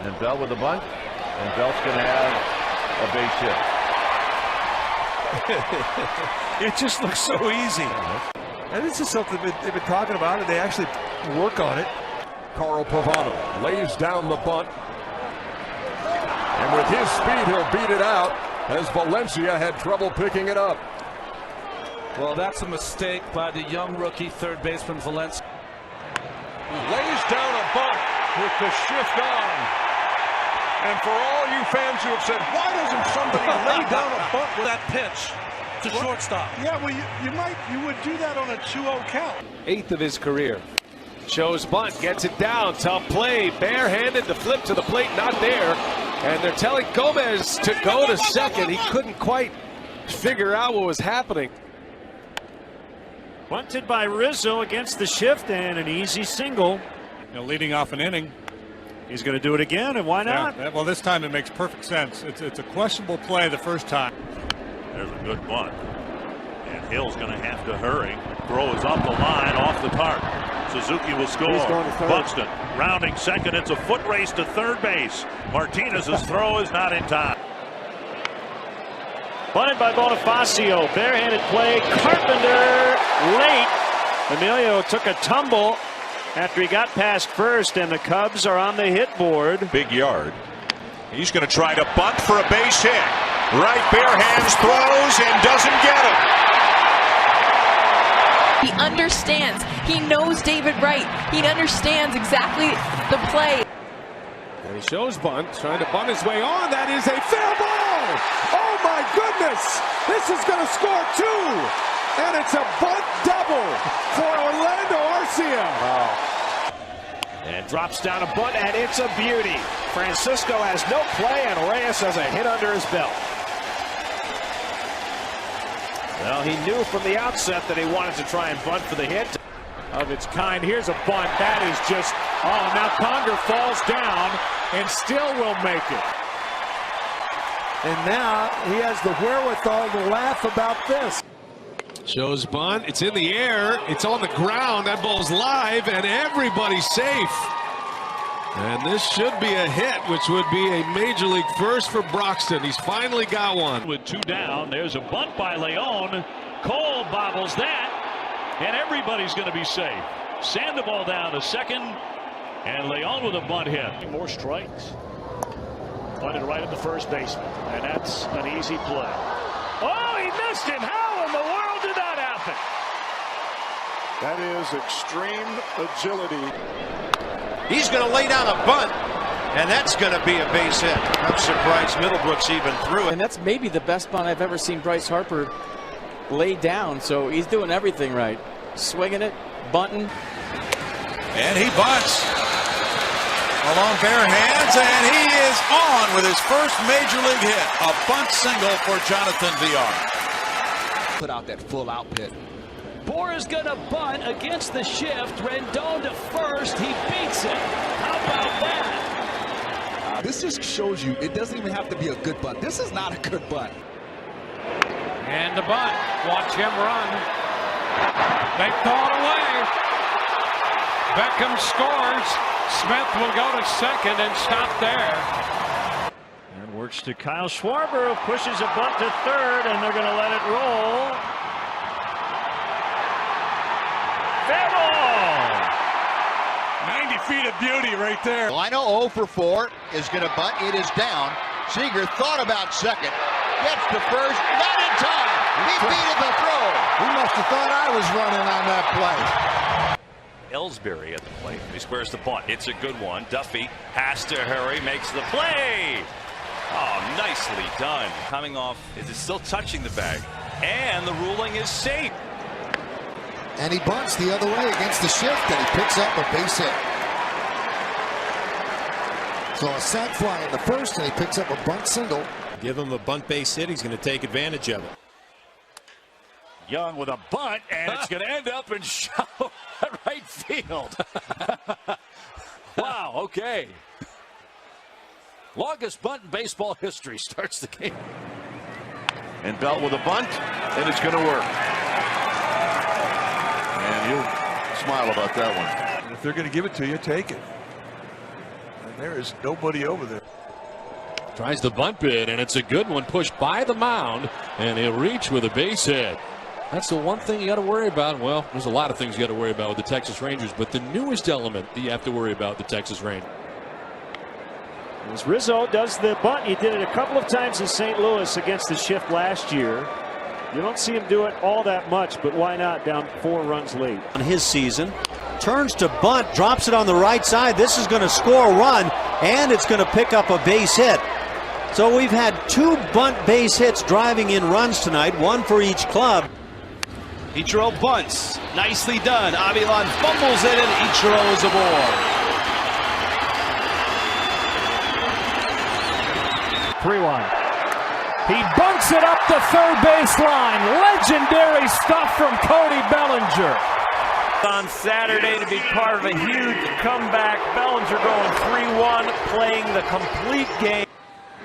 And Bell with the bunt, and Bell's going to have a base hit. It just looks so easy. And this is something they've been talking about, and they actually work on it. Carl Pavano lays down the bunt. And with his speed, he'll beat it out as Valencia had trouble picking it up. Well, that's a mistake by the young rookie third baseman Valencia. Lays down a bunt with the shift on. And for all you fans who have said, why doesn't somebody lay down a bunt With that pitch to shortstop? Yeah, well, you would do that on a 2-0 count. 8th of his career. Shows bunt, gets it down, tough play, barehanded, the flip to the plate, not there. And they're telling Gomez to go to second. He couldn't quite figure out what was happening. Bunted by Rizzo against the shift, and an easy single. Leading off an inning. He's going to do it again, and why not? Yeah, well, this time it makes perfect sense. It's a questionable play the first time. There's a good bunt. And Hill's going to have to hurry. Throw is up the line, off the target. Suzuki will score. Buxton rounding second. It's a foot race to third base. Martinez's throw is not in time. Bunted by Bonifacio. Barehanded play. Carpenter late. Emilio took a tumble after he got past first, and the Cubs are on the hit board. Big yard. He's going to try to bunt for a base hit. Right bare hands, throws, and doesn't get it. He understands. He knows David Wright. He understands exactly the play. And he shows bunt, trying to bunt his way on. That is a fair ball. Oh my goodness. This is going to score 2. And it's a bunt double for Orlando Arcia. Wow. And drops down a bunt, and it's a beauty. Francisco has no play, and Reyes has a hit under his belt. Well, he knew from the outset that he wanted to try and bunt for the hit of its kind. Here's a bunt. That is just, oh, now Conger falls down and still will make it. And now he has the wherewithal to laugh about this. Shows bunt. It's in the air. It's on the ground. That ball's live, and everybody's safe. And this should be a hit, which would be a major league first for Broxton. He's finally got one. With 2 down, there's a bunt by Leon. Cole bobbles that, and everybody's going to be safe. Sandoval down to second, and Leon with a bunt hit. More strikes. Bunted right at the first baseman, and that's an easy play. Oh, he missed him. How in the world did that happen? That is extreme agility. He's going to lay down a bunt, and that's going to be a base hit. I'm surprised Middlebrooks even threw it. And that's maybe the best bunt I've ever seen Bryce Harper lay down, so he's doing everything right. Swinging it, bunting. And he bunts along bare hands, and he is on with his first major league hit. A bunt single for Jonathan Villar. Put out that full out pit. Bohr is going to bunt against the shift. Rendon to first. He beats it. How about that? This just shows you it doesn't even have to be a good bunt. This is not a good bunt. And the bunt. Watch him run. They throw it away. Beckham scores. Smith will go to second and stop there. And works to Kyle Schwarber, who pushes a bunt to third, and they're going to let it roll. Fair ball. 90 feet of beauty right there. Well, I know 0 for 4 is going to bunt. It is down. Seager thought about second. Gets to first. Not in time. He beat the throw. He must have thought I was running on that play. Ellsbury at the plate. He squares the bunt. It's a good one. Duffy has to hurry. Makes the play. Oh, nicely done. Coming off. Is it still touching the bag? And the ruling is safe. And he bunts the other way against the shift, and he picks up a base hit. So a sac fly in the first, and he picks up a bunt single. Give him a bunt base hit. He's going to take advantage of it. Young with a bunt, and it's going to end up in shallow right field. Wow, okay. Longest bunt in baseball history starts the game. And Belt with a bunt, and it's going to work. And you'll smile about that one. And if they're going to give it to you, take it. and there is nobody over there. Tries the bunt bid, and it's a good one, pushed by the mound, and he'll reach with a base hit. That's the one thing you got to worry about. Well, there's a lot of things you got to worry about with the Texas Rangers, but the newest element that you have to worry about the Texas Rangers. As Rizzo does the bunt, he did it a couple of times in St. Louis against the Shift last year. You don't see him do it all that much, but why not down 4 runs late? On his season, turns to bunt, drops it on the right side. This is going to score a run, and it's going to pick up a base hit. So we've had 2 bunt base hits driving in runs tonight, 1 for each club. Ichiro bunts. Nicely done. Avilan fumbles it, and Ichiro is aboard. 3-1. He bunts it up the third baseline. Legendary stuff from Cody Bellinger. On Saturday to be part of a huge comeback. Bellinger going 3-1, playing the complete game.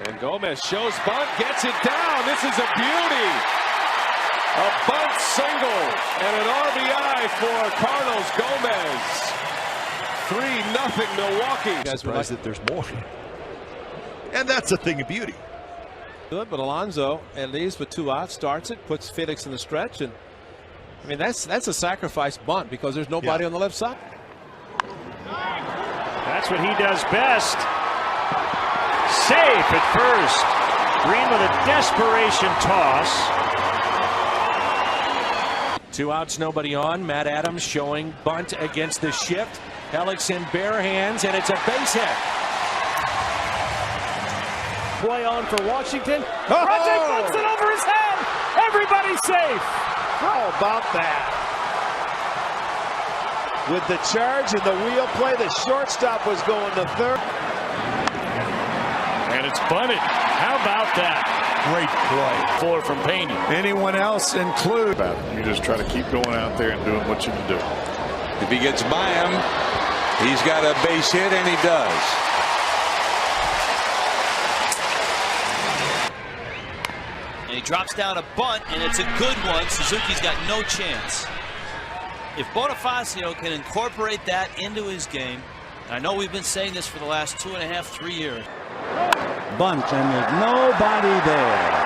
And Gomez shows bunt, gets it down. This is a beauty. A bunt single and an RBI for Carlos Gomez. 3-0 Milwaukee. Guys realize that there's more. And that's a thing of beauty. Good, but Alonso, at least with 2 outs, starts it, puts Felix in the stretch, and I mean that's a sacrifice bunt because there's nobody on the left side. That's what he does best. Safe at first. Green with a desperation toss. 2 outs, nobody on. Matt Adams showing bunt against the Shift. Helix in bare hands, and it's a base hit. Play on for Washington. Project puts it over his head. Everybody's safe. How about that? With the charge and the wheel play, the shortstop was going to third. And it's bunted. How about that? Great play. 4 from Pena. Anyone else include? You just try to keep going out there and doing what you can do. If he gets by him, he's got a base hit, and he does. And he drops down a bunt, and it's a good one. Suzuki's got no chance. If Bonifacio can incorporate that into his game, and I know we've been saying this for the last 2.5, 3 years. Bunt, and there's nobody there.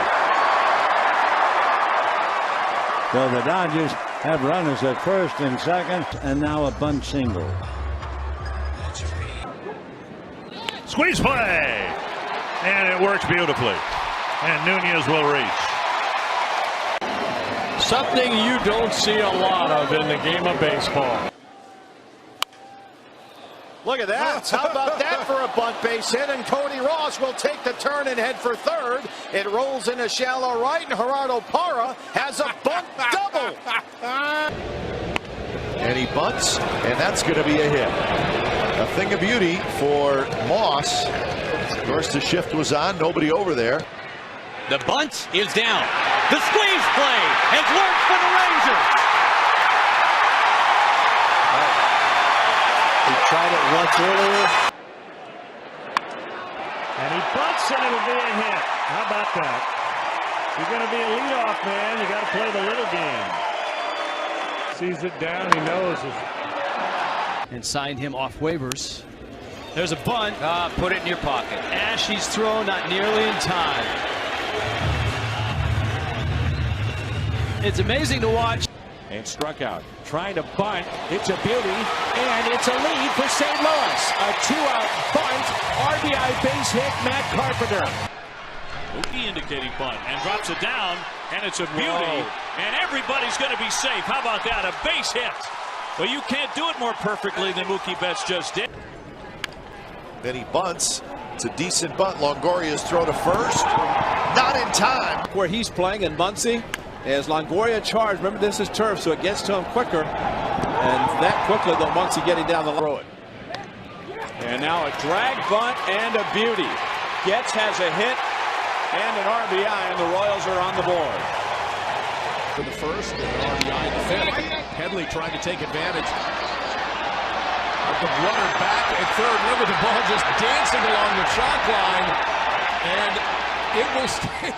So the Dodgers have runners at first and second, and now a bunt single. Squeeze play. And it works beautifully. And Nunez will reach. Something you don't see a lot of in the game of baseball. Look at that. How about that for a bunt base hit? And Cody Ross will take the turn and head for third. It rolls into shallow right, and Gerardo Parra has a bunt double. And he bunts, and that's going to be a hit. A thing of beauty for Moss. Of course, the shift was on. Nobody over there. The bunt is down. The squeeze play has worked for the Rangers. He tried it once earlier. And he bunts, and it'll be a hit. How about that? If you're going to be a leadoff man, you got to play the little game. Sees it down, he knows it. And signed him off waivers. There's a bunt. Put it in your pocket. Ashe's throw not nearly in time. It's amazing to watch. And struck out. Trying to bunt. It's a beauty. And it's a lead for St. Louis. A 2-out bunt. RBI base hit, Matt Carpenter. Mookie indicating bunt and drops it down. And it's a beauty. And everybody's going to be safe. How about that? A base hit. Well, you can't do it more perfectly than Mookie Betts just did. Then he bunts. It's a decent bunt. Longoria's throw to first. Not in time. Where he's playing in Muncie, as Longoria charged, remember this is turf, so it gets to him quicker. And that quickly, though, Muncie getting down the road. And now a drag bunt and a beauty. Getz has a hit and an RBI, and the Royals are on the board. For the first, and an RBI in the fifth. Headley trying to take advantage of the runner back at third. Remember, the ball just dancing along the chalk line, and it will stay.